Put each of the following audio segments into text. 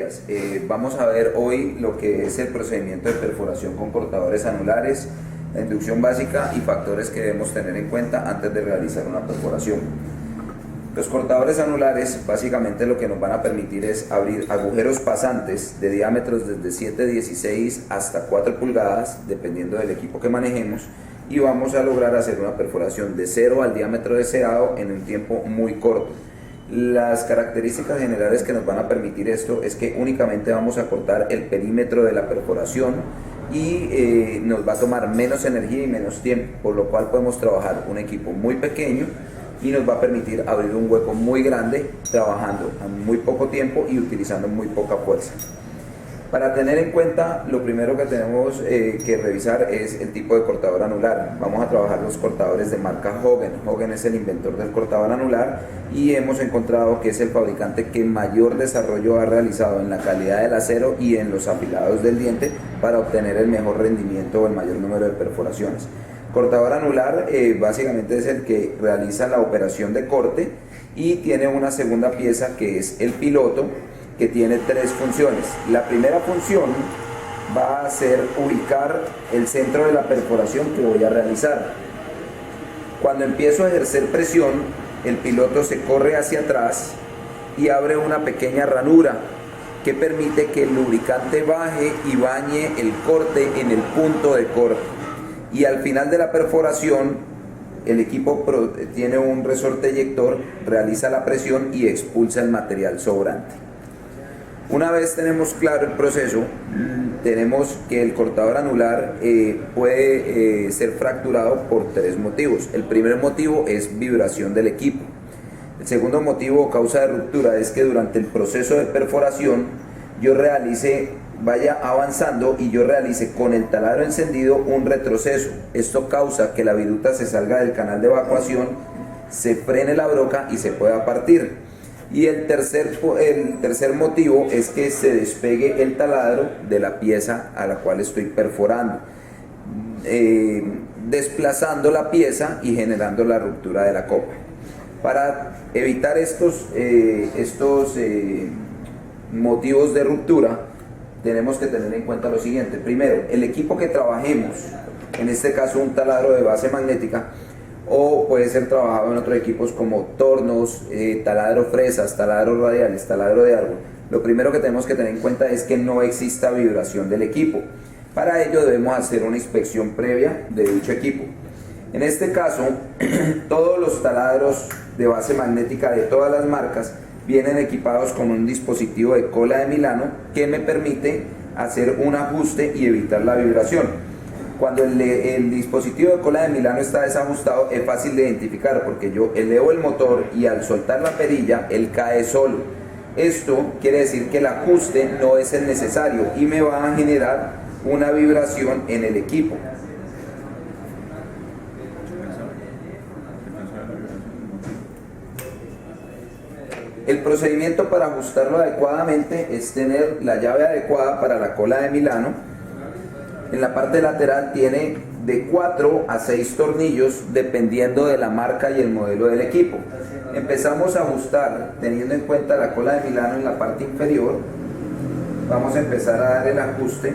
días. Vamos a ver hoy lo que es el procedimiento de perforación con cortadores anulares, la inducción básica y factores que debemos tener en cuenta antes de realizar una perforación. Los cortadores anulares básicamente lo que nos van a permitir es abrir agujeros pasantes de diámetros desde 7,16 hasta 4 pulgadas, dependiendo del equipo que manejemos, y vamos a lograr hacer una perforación de 0 al diámetro deseado en un tiempo muy corto. Las características generales que nos van a permitir esto es que únicamente vamos a cortar el perímetro de la perforación y nos va a tomar menos energía y menos tiempo, por lo cual podemos trabajar un equipo muy pequeño y nos va a permitir abrir un hueco muy grande trabajando en muy poco tiempo y utilizando muy poca fuerza. Para tener en cuenta, lo primero que tenemos que revisar es el tipo de cortador anular. Vamos a trabajar los cortadores de marca Hogan. Hogan es el inventor del cortador anular y hemos encontrado que es el fabricante que mayor desarrollo ha realizado en la calidad del acero y en los afilados del diente para obtener el mejor rendimiento o el mayor número de perforaciones. Cortador anular básicamente es el que realiza la operación de corte y tiene una segunda pieza que es el piloto, que tiene 3 funciones. La primera función va a ser ubicar el centro de la perforación que voy a realizar. Cuando empiezo a ejercer presión, el piloto se corre hacia atrás y abre una pequeña ranura que permite que el lubricante baje y bañe el corte en el punto de corte. Y al final de la perforación, el equipo tiene un resorte eyector, realiza la presión y expulsa el material sobrante. Una vez tenemos claro el proceso, tenemos que el cortador anular puede ser fracturado por 3 motivos. El primer motivo es vibración del equipo. El segundo motivo o causa de ruptura es que durante el proceso de perforación vaya avanzando y yo realice con el taladro encendido un retroceso. Esto causa que la viruta se salga del canal de evacuación, se frene la broca y se pueda partir. Y el tercer motivo es que se despegue el taladro de la pieza a la cual estoy perforando, desplazando la pieza y generando la ruptura de la copa. Para evitar estos motivos de ruptura, tenemos que tener en cuenta lo siguiente. Primero, el equipo que trabajemos, en este caso un taladro de base magnética, o puede ser trabajado en otros equipos como tornos, taladro fresas, taladros radiales, taladro de árbol. Lo primero que tenemos que tener en cuenta es que no exista vibración del equipo. Para ello debemos hacer una inspección previa de dicho equipo. En este caso, todos los taladros de base magnética de todas las marcas vienen equipados con un dispositivo de cola de Milano que me permite hacer un ajuste y evitar la vibración. Cuando el dispositivo de cola de Milano está desajustado, es fácil de identificar porque yo elevo el motor y al soltar la perilla él cae solo. Esto quiere decir que el ajuste no es el necesario y me va a generar una vibración en el equipo. El procedimiento para ajustarlo adecuadamente es tener la llave adecuada para la cola de Milano. En la parte lateral tiene de 4 a 6 tornillos dependiendo de la marca y el modelo del equipo. Empezamos a ajustar teniendo en cuenta la cola de Milano en la parte inferior. Vamos a empezar a dar el ajuste.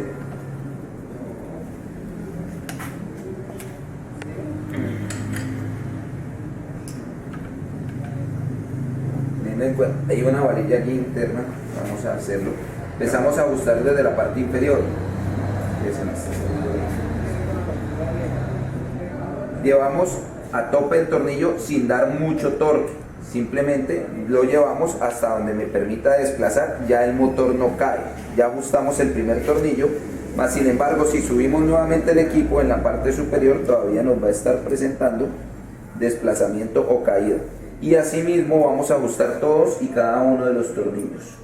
Teniendo en cuenta, hay una varilla aquí interna, vamos a hacerlo. Empezamos a ajustar desde la parte inferior. Llevamos a tope el tornillo sin dar mucho torque, simplemente lo llevamos hasta donde me permita desplazar, ya el motor no cae, ya ajustamos el primer tornillo, más sin embargo si subimos nuevamente el equipo en la parte superior todavía nos va a estar presentando desplazamiento o caída, y asimismo vamos a ajustar todos y cada uno de los tornillos.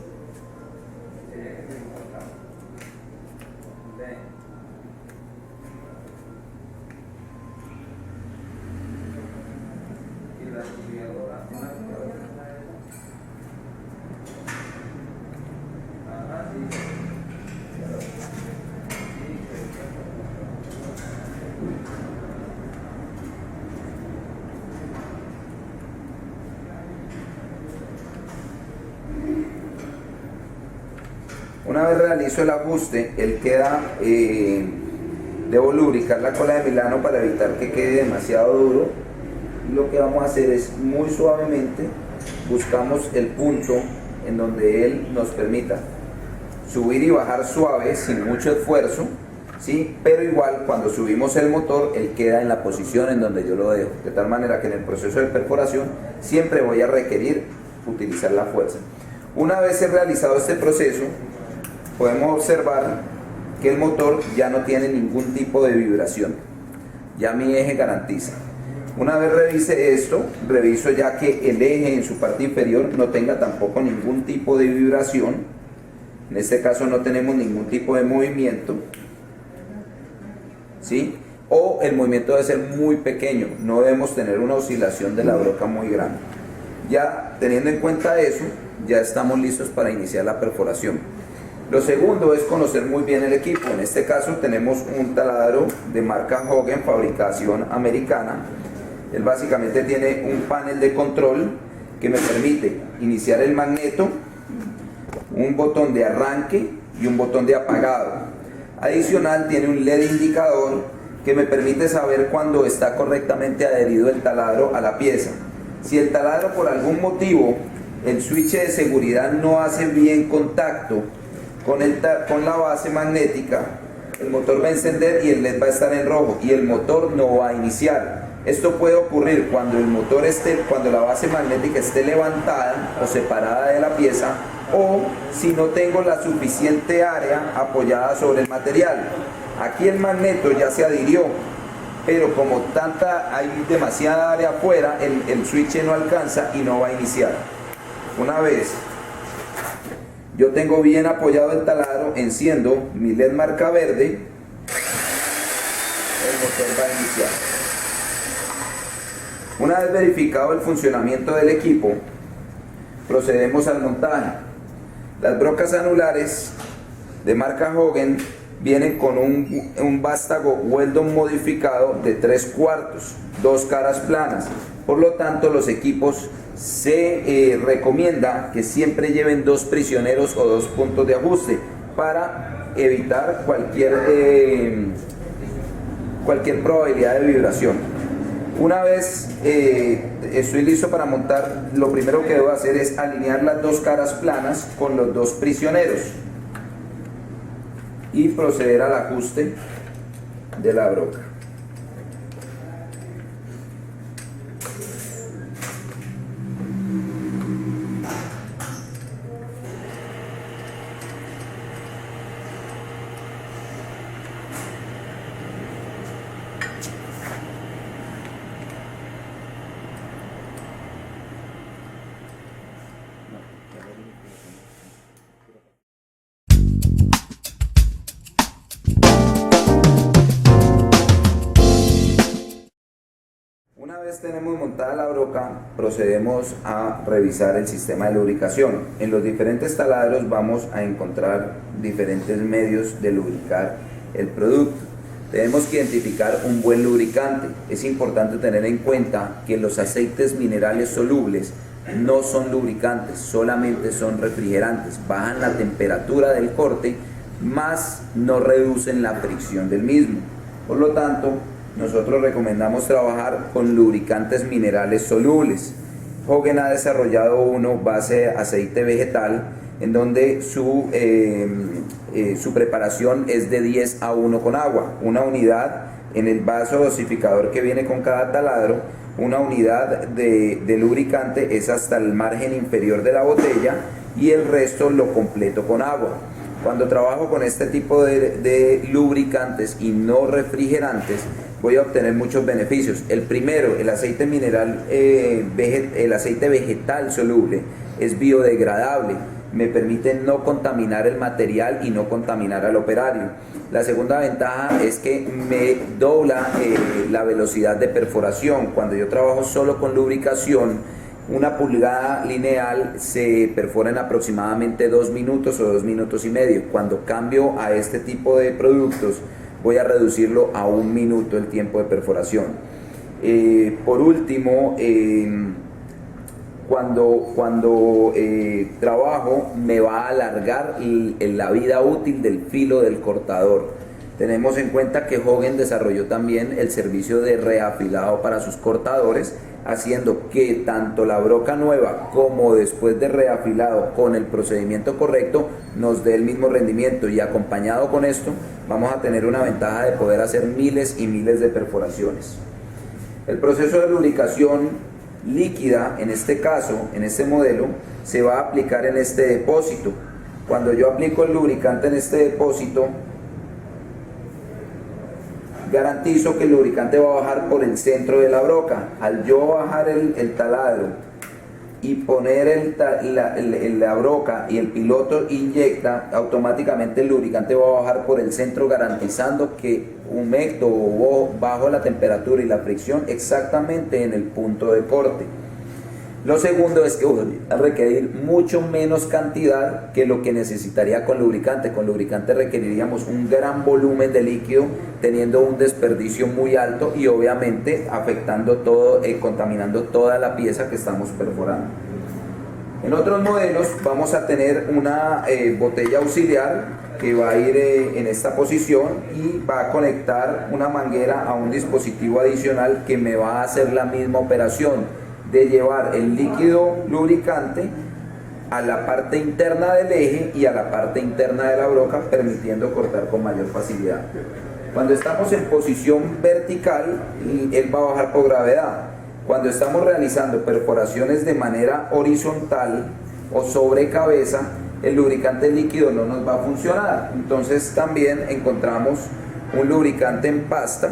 Una vez realizo el ajuste, él queda, debo lubricar la cola de Milano para evitar que quede demasiado duro. Lo que vamos a hacer es muy suavemente buscamos el punto en donde él nos permita subir y bajar suave sin mucho esfuerzo, ¿sí? Pero igual cuando subimos el motor él queda en la posición en donde yo lo dejo, de tal manera que en el proceso de perforación siempre voy a requerir utilizar la fuerza. Una vez realizado este proceso, podemos observar que el motor ya no tiene ningún tipo de vibración, ya mi eje garantiza. Una vez revise esto, reviso ya que el eje en su parte inferior no tenga tampoco ningún tipo de vibración. En este caso no tenemos ningún tipo de movimiento, ¿sí? O el movimiento debe ser muy pequeño, no debemos tener una oscilación de la broca muy grande. Ya teniendo en cuenta eso, ya estamos listos para iniciar la perforación. Lo segundo es conocer muy bien el equipo. En este caso tenemos un taladro de marca Hogan, fabricación americana. Él básicamente tiene un panel de control que me permite iniciar el magneto, un botón de arranque y un botón de apagado. Adicional tiene un LED indicador que me permite saber cuando está correctamente adherido el taladro a la pieza. Si el taladro por algún motivo, el switch de seguridad no hace bien contacto con la base magnética, el motor va a encender y el LED va a estar en rojo y el motor no va a iniciar. Esto puede ocurrir cuando cuando la base magnética esté levantada o separada de la pieza, o si no tengo la suficiente área apoyada sobre el material. Aquí el magneto ya se adhirió, pero como hay demasiada área afuera, el switch no alcanza y no va a iniciar. Una vez yo tengo bien apoyado el taladro, enciendo mi LED marca verde, el motor va a iniciar. Una vez verificado el funcionamiento del equipo, procedemos al montaje. Las brocas anulares de marca Hogan vienen con un vástago Weldon modificado de 3/4, 2 caras planas. Por lo tanto, los equipos se recomienda que siempre lleven 2 prisioneros o 2 puntos de ajuste para evitar cualquier probabilidad de vibración. Una vez estoy listo para montar, lo primero que debo hacer es alinear las 2 caras planas con los 2 prisioneros y proceder al ajuste de la broca. Una vez tenemos montada la broca, procedemos a revisar el sistema de lubricación. En los diferentes taladros vamos a encontrar diferentes medios de lubricar el producto. Tenemos que identificar un buen lubricante. Es importante tener en cuenta que los aceites minerales solubles no son lubricantes, solamente son refrigerantes. Bajan la temperatura del corte, más no reducen la fricción del mismo. Por lo tanto, nosotros recomendamos trabajar con lubricantes minerales solubles. Hogan ha desarrollado uno base aceite vegetal, en donde su preparación es de 10:1 con agua. Una unidad en el vaso dosificador que viene con cada taladro, una unidad de lubricante es hasta el margen inferior de la botella y el resto lo completo con agua. Cuando trabajo con este tipo de lubricantes y no refrigerantes, voy a obtener muchos beneficios. El primero, el aceite mineral, el aceite vegetal soluble es biodegradable, me permite no contaminar el material y no contaminar al operario. La segunda ventaja es que me dobla la velocidad de perforación. Cuando yo trabajo solo con lubricación, una pulgada lineal se perfora en aproximadamente 2 minutos o 2 minutos y medio. Cuando cambio a este tipo de productos, voy a reducirlo a 1 minuto el tiempo de perforación. Por último, cuando trabajo me va a alargar la vida útil del filo del cortador. Tenemos en cuenta que Hogen desarrolló también el servicio de reafilado para sus cortadores, haciendo que tanto la broca nueva como después de reafilado con el procedimiento correcto nos dé el mismo rendimiento, y acompañado con esto vamos a tener una ventaja de poder hacer miles y miles de perforaciones. El proceso de lubricación líquida, en este caso, en este modelo, se va a aplicar en este depósito. Cuando yo aplico el lubricante en este depósito, garantizo que el lubricante va a bajar por el centro de la broca. Al yo bajar el taladro y poner la broca y el piloto inyecta, automáticamente el lubricante va a bajar por el centro, garantizando que humecto o bajo la temperatura y la fricción exactamente en el punto de corte. Lo segundo es que voy a requerir mucho menos cantidad que lo que necesitaría con lubricante. Con lubricante requeriríamos un gran volumen de líquido, teniendo un desperdicio muy alto y obviamente afectando todo, contaminando toda la pieza que estamos perforando. En otros modelos vamos a tener una botella auxiliar que va a ir en esta posición y va a conectar una manguera a un dispositivo adicional que me va a hacer la misma operación de llevar el líquido lubricante a la parte interna del eje y a la parte interna de la broca, permitiendo cortar con mayor facilidad. Cuando estamos en posición vertical, él va a bajar por gravedad. Cuando estamos realizando perforaciones de manera horizontal o sobre cabeza, el lubricante líquido no nos va a funcionar. Entonces también encontramos un lubricante en pasta.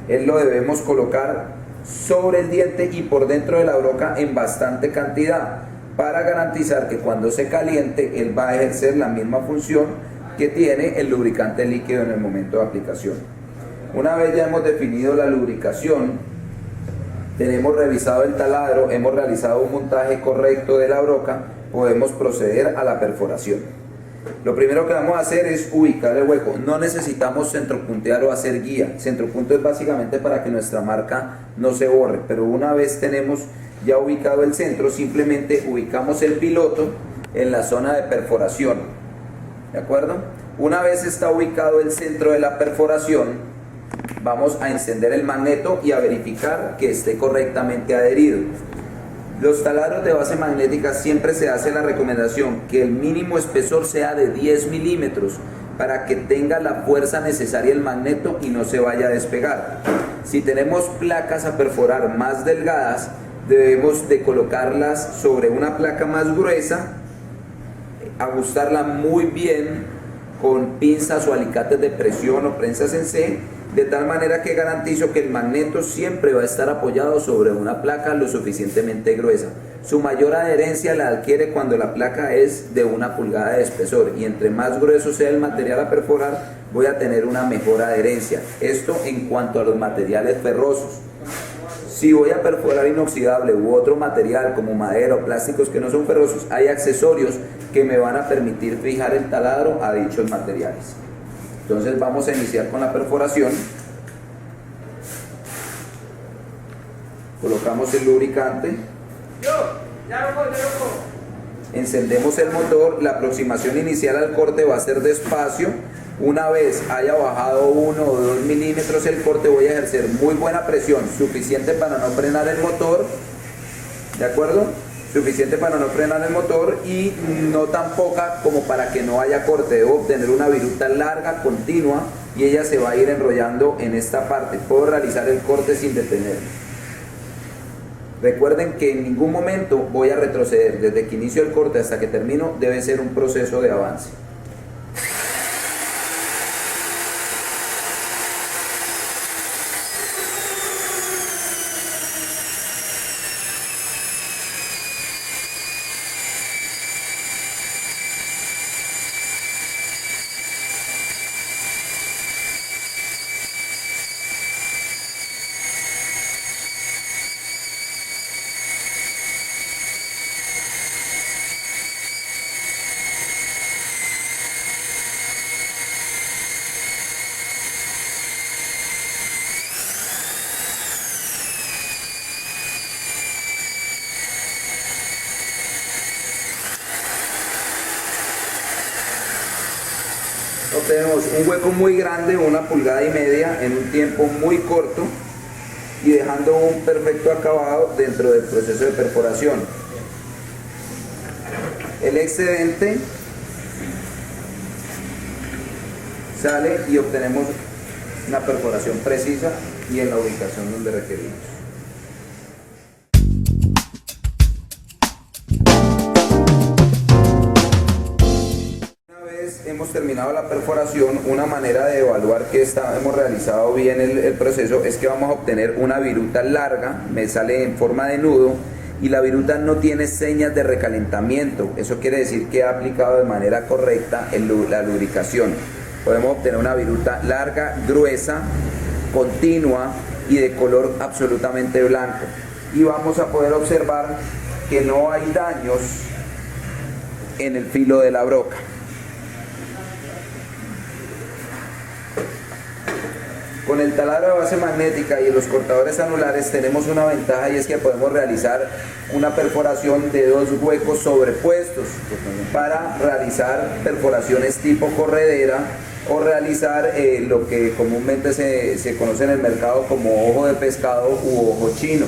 Él lo debemos colocar sobre el diente y por dentro de la broca en bastante cantidad, para garantizar que cuando se caliente él va a ejercer la misma función que tiene el lubricante líquido en el momento de aplicación. Una vez ya hemos definido la lubricación, tenemos revisado el taladro, hemos realizado un montaje correcto de la broca, podemos proceder a la perforación. Lo primero que vamos a hacer es ubicar el hueco. No necesitamos centropuntear o hacer guía. Centropunto es básicamente para que nuestra marca no se borre, pero una vez tenemos ya ubicado el centro, simplemente ubicamos el piloto en la zona de perforación. ¿De acuerdo? Una vez está ubicado el centro de la perforación, vamos a encender el magneto y a verificar que esté correctamente adherido. Los taladros de base magnética siempre se hace la recomendación que el mínimo espesor sea de 10 milímetros para que tenga la fuerza necesaria el magneto y no se vaya a despegar. Si tenemos placas a perforar más delgadas, debemos de colocarlas sobre una placa más gruesa, ajustarla muy bien con pinzas o alicates de presión o prensas en C, de tal manera que garantizo que el magneto siempre va a estar apoyado sobre una placa lo suficientemente gruesa. Su mayor adherencia la adquiere cuando la placa es de 1 pulgada de espesor, y entre más grueso sea el material a perforar, voy a tener una mejor adherencia. Esto en cuanto a los materiales ferrosos. Si voy a perforar inoxidable u otro material como madera o plásticos que no son ferrosos, hay accesorios que me van a permitir fijar el taladro a dichos materiales. Entonces vamos a iniciar con la perforación. Colocamos el lubricante. Encendemos el motor. La aproximación inicial al corte va a ser despacio. Una vez haya bajado 1 o 2 milímetros el corte, voy a ejercer muy buena presión, suficiente para no frenar el motor. ¿De acuerdo? Suficiente para no frenar el motor y no tan poca como para que no haya corte. Debo obtener una viruta larga, continua, y ella se va a ir enrollando en esta parte. Puedo realizar el corte sin detener. Recuerden que en ningún momento voy a retroceder. Desde que inicio el corte hasta que termino debe ser un proceso de avance. obtenemos un hueco muy grande, 1,5 pulgadas, en un tiempo muy corto y dejando un perfecto acabado dentro del proceso de perforación. El excedente sale y obtenemos una perforación precisa y en la ubicación donde requerimos. Hemos terminado la perforación, una manera de evaluar que hemos realizado bien el proceso es que vamos a obtener una viruta larga, me sale en forma de nudo y la viruta no tiene señas de recalentamiento. Eso quiere decir que ha aplicado de manera correcta la lubricación. Podemos obtener una viruta larga, gruesa, continua y de color absolutamente blanco. Y vamos a poder observar que no hay daños en el filo de la broca. Con el taladro de base magnética y los cortadores anulares tenemos una ventaja y es que podemos realizar una perforación de 2 huecos sobrepuestos para realizar perforaciones tipo corredera o realizar lo que comúnmente se conoce en el mercado como ojo de pescado u ojo chino.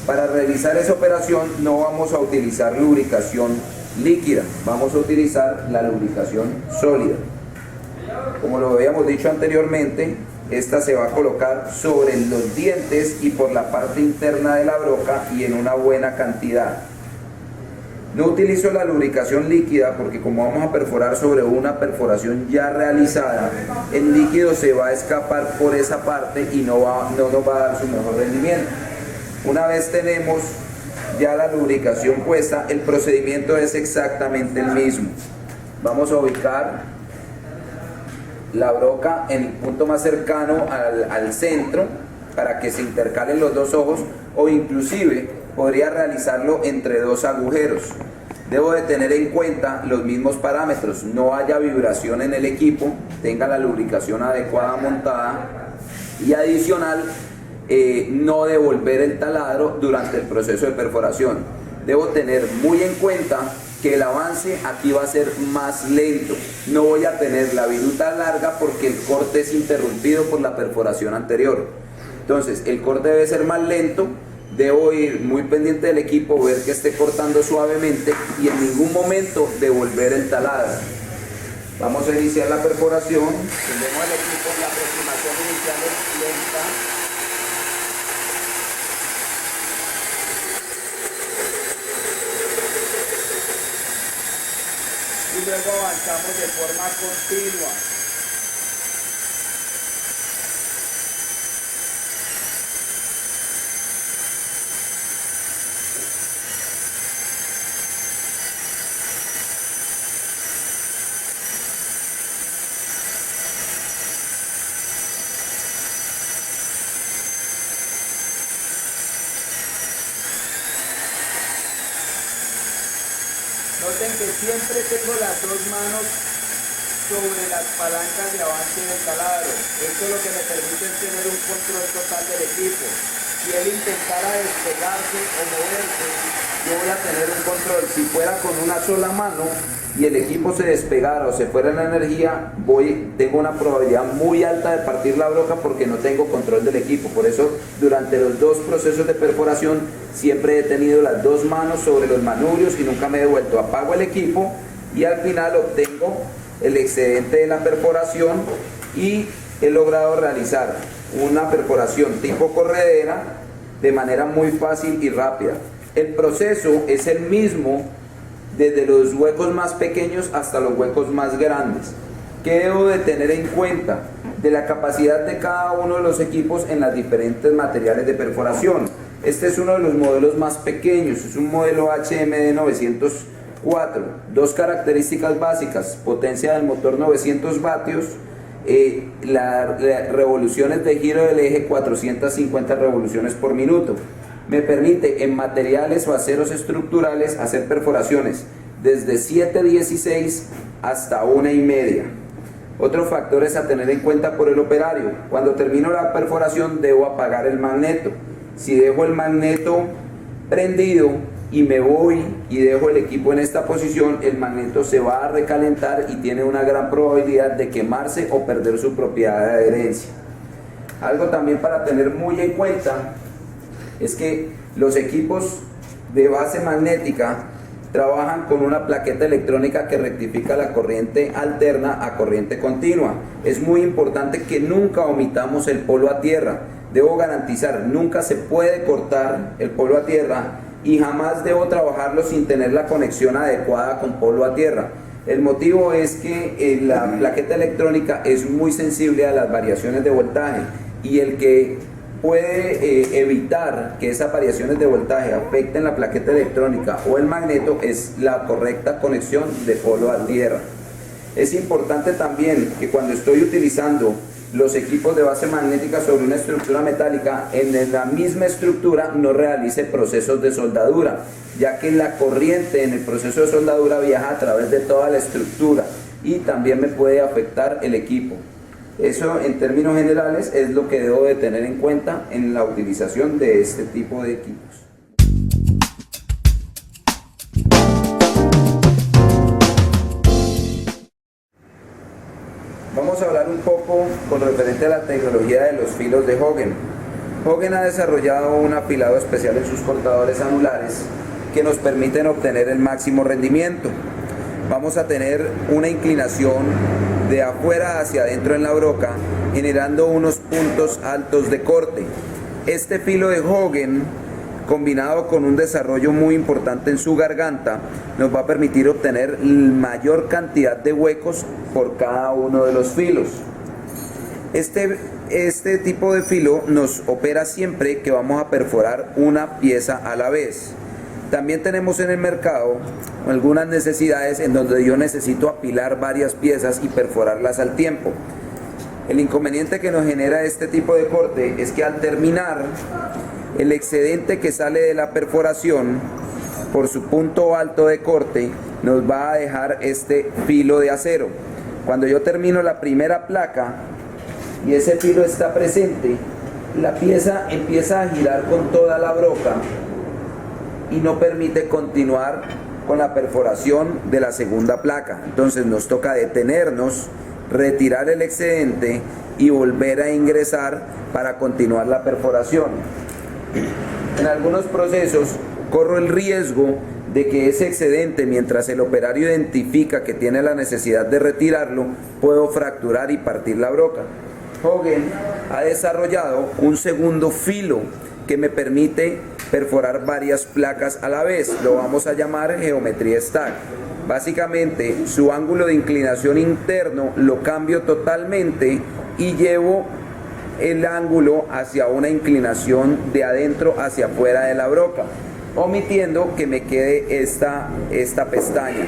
Para realizar esa operación no vamos a utilizar lubricación líquida, vamos a utilizar la lubricación sólida. Como lo habíamos dicho anteriormente, esta se va a colocar sobre los dientes y por la parte interna de la broca y en una buena cantidad. No utilizo la lubricación líquida porque como vamos a perforar sobre una perforación ya realizada, el líquido se va a escapar por esa parte y no nos va a dar su mejor rendimiento. Una vez tenemos ya la lubricación puesta, el procedimiento es exactamente el mismo. Vamos a ubicar la broca en el punto más cercano al centro para que se intercalen los 2 ojos o inclusive podría realizarlo entre 2 agujeros. Debo de tener en cuenta los mismos parámetros, no haya vibración en el equipo, tenga la lubricación adecuada montada y adicional no devolver el taladro durante el proceso de perforación. Debo tener muy en cuenta que el avance aquí va a ser más lento. No voy a tener la viruta larga porque el corte es interrumpido por la perforación anterior. Entonces, el corte debe ser más lento. Debo ir muy pendiente del equipo, ver que esté cortando suavemente y en ningún momento devolver el taladro. Vamos a iniciar la perforación. Tenemos el equipo, la aproximación inicial es lenta. Y luego avanzamos de forma continua. Noten que siempre tengo las 2 manos sobre las palancas de avance del taladro. Esto lo que me permite es tener un control total del equipo. Si él intentara despegarse o moverse, yo voy a tener un control. Si fuera con una sola mano y el equipo se despegara o se fuera en la energía, tengo una probabilidad muy alta de partir la broca porque no tengo control del equipo. Por eso, durante los 2 procesos de perforación, siempre he tenido las 2 manos sobre los manubrios y nunca me he devuelto. Apago el equipo y al final obtengo el excedente de la perforación y he logrado realizar una perforación tipo corredera de manera muy fácil y rápida. El proceso es el mismo desde los huecos más pequeños hasta los huecos más grandes. ¿Qué debo de tener en cuenta? De la capacidad de cada uno de los equipos en las diferentes materiales de perforación. Este es uno de los modelos más pequeños, es un modelo HMD 904. 2 características básicas: potencia del motor 900 vatios, las revoluciones de giro del eje 450 revoluciones por minuto. Me permite en materiales o aceros estructurales hacer perforaciones desde 7/16 hasta 1,5. Otro factor es a tener en cuenta por el operario. Cuando termino la perforación debo apagar el magneto. Si dejo el magneto prendido, y me voy y dejo el equipo en esta posición, el magneto se va a recalentar y tiene una gran probabilidad de quemarse o perder su propiedad de adherencia. Algo también para tener muy en cuenta es que los equipos de base magnética trabajan con una plaqueta electrónica que rectifica la corriente alterna a corriente continua. Es muy importante que nunca omitamos el polo a tierra. Debo garantizar, nunca se puede cortar el polo a tierra y jamás debo trabajarlo sin tener la conexión adecuada con polo a tierra. El motivo es que la plaqueta electrónica es muy sensible a las variaciones de voltaje y el que puede evitar que esas variaciones de voltaje afecten la plaqueta electrónica o el magneto es la correcta conexión de polo a tierra. Es importante también que cuando estoy utilizando los equipos de base magnética sobre una estructura metálica, en la misma estructura no realice procesos de soldadura, ya que la corriente en el proceso de soldadura viaja a través de toda la estructura y también me puede afectar el equipo. Eso en términos generales es lo que debo de tener en cuenta en la utilización de este tipo de equipos. Vamos a hablar un poco con referente a la tecnología de los filos de Hogen. Hogen ha desarrollado un afilado especial en sus cortadores anulares que nos permiten obtener el máximo rendimiento. Vamos a tener una inclinación de afuera hacia adentro en la broca, generando unos puntos altos de corte. Este filo de Hogen, combinado con un desarrollo muy importante en su garganta, nos va a permitir obtener mayor cantidad de huecos por cada uno de los filos. Este tipo de filo nos opera siempre que vamos a perforar una pieza a la vez. También tenemos en el mercado algunas necesidades en donde yo necesito apilar varias piezas y perforarlas al tiempo. El inconveniente que nos genera este tipo de corte es que al terminar, el excedente que sale de la perforación por su punto alto de corte nos va a dejar este filo de acero. Cuando yo termino la primera placa y ese filo está presente, la pieza empieza a girar con toda la broca y no permite continuar con la perforación de la segunda placa. Entonces nos toca detenernos, retirar el excedente y volver a ingresar para continuar la perforación. En algunos procesos corro el riesgo de que ese excedente, mientras el operario identifica que tiene la necesidad de retirarlo, puedo fracturar y partir la broca. Hogen ha desarrollado un segundo filo que me permite perforar varias placas a la vez. Lo vamos a llamar geometría stack. Básicamente su ángulo de inclinación interno lo cambio totalmente y llevo el ángulo hacia una inclinación de adentro hacia afuera de la broca, omitiendo que me quede esta pestaña.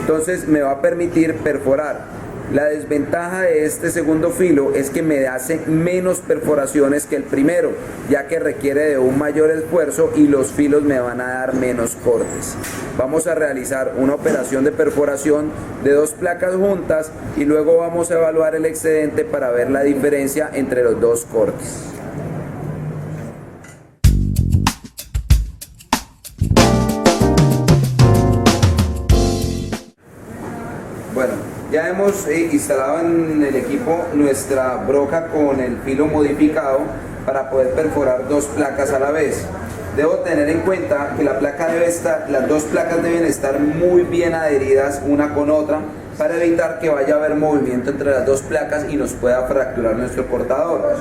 Entonces me va a permitir perforar. La desventaja de este segundo filo es que me hace menos perforaciones que el primero, ya que requiere de un mayor esfuerzo y los filos me van a dar menos cortes. Vamos a realizar una operación de perforación de dos placas juntas y luego vamos a evaluar el excedente para ver la diferencia entre los dos cortes. Bueno, ya hemos instalado en el equipo nuestra broca con el filo modificado para poder perforar dos placas a la vez. Debo tener en cuenta que las dos placas deben estar muy bien adheridas una con otra para evitar que vaya a haber movimiento entre las dos placas y nos pueda fracturar nuestro cortador.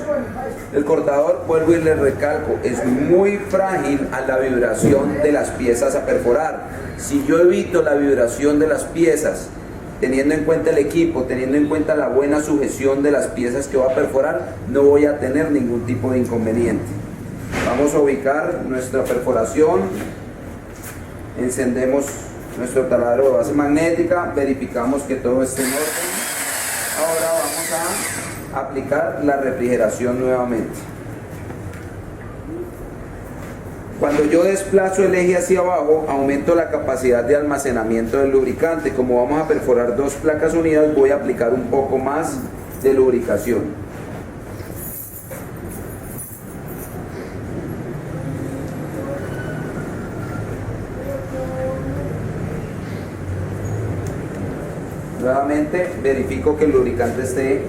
El cortador, vuelvo y les recalco, es muy frágil a la vibración de las piezas a perforar. Si yo evito la vibración de las piezas, teniendo en cuenta el equipo, teniendo en cuenta la buena sujeción de las piezas que voy a perforar, no voy a tener ningún tipo de inconveniente. Vamos a ubicar nuestra perforación, encendemos nuestro taladro de base magnética, verificamos que todo esté en orden. Ahora vamos a aplicar la refrigeración nuevamente. Cuando yo desplazo el eje hacia abajo, aumento la capacidad de almacenamiento del lubricante. Como vamos a perforar dos placas unidas, voy a aplicar un poco más de lubricación. Nuevamente verifico que el lubricante esté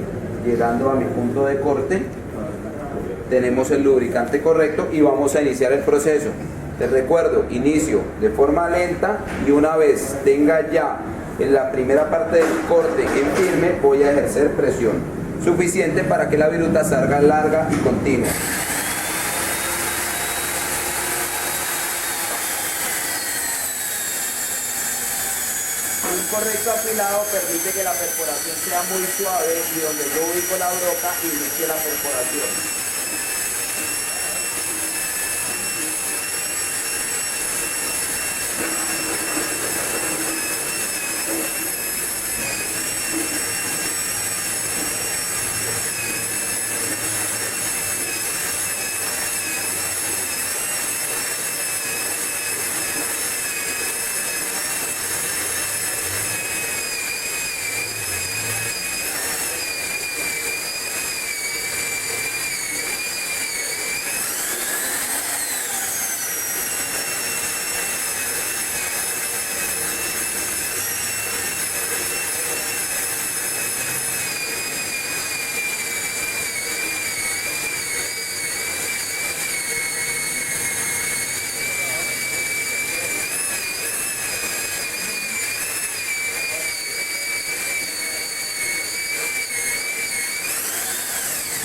llegando a mi punto de corte. Tenemos el lubricante correcto y vamos a iniciar el proceso. Les recuerdo, inicio de forma lenta y una vez tenga ya en la primera parte del corte en firme, voy a ejercer presión suficiente para que la viruta salga larga y continua. Un correcto afilado permite que la perforación sea muy suave y donde yo ubico la broca inicie la perforación.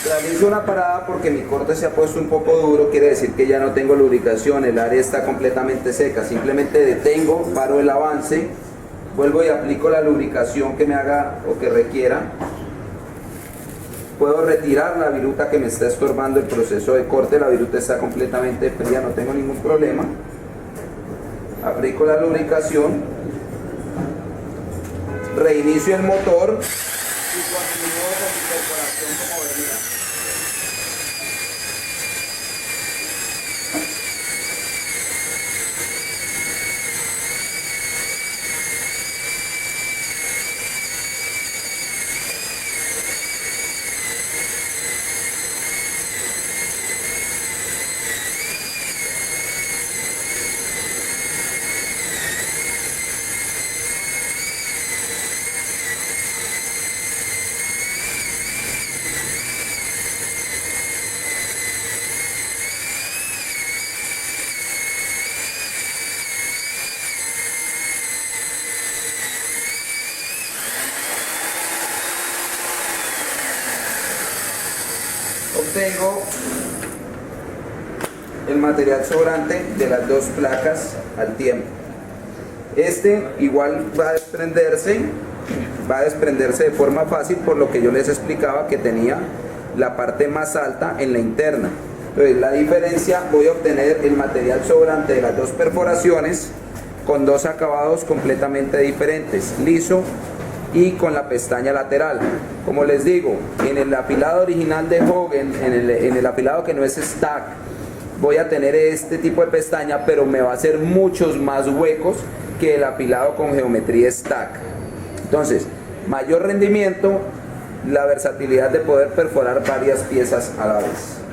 Realizo una parada porque mi corte se ha puesto un poco duro, quiere decir que ya no tengo lubricación, el área está completamente seca. Simplemente detengo, paro el avance, vuelvo y aplico la lubricación que me haga o que requiera. Puedo retirar la viruta que me está estorbando el proceso de corte, la viruta está completamente fría, no tengo ningún problema. Aplico la lubricación, reinicio el motor y continúo con mi perforación como venía. Obtengo el material sobrante de las dos placas al tiempo. Este igual va a desprenderse de forma fácil, por lo que yo les explicaba que tenía la parte más alta en la interna. Entonces la diferencia, voy a obtener el material sobrante de las dos perforaciones con dos acabados completamente diferentes, liso y con la pestaña lateral. Como les digo, en el apilado original de Hogan, en el apilado que no es stack, voy a tener este tipo de pestaña, pero me va a hacer muchos más huecos que el apilado con geometría stack. Entonces, mayor rendimiento, la versatilidad de poder perforar varias piezas a la vez.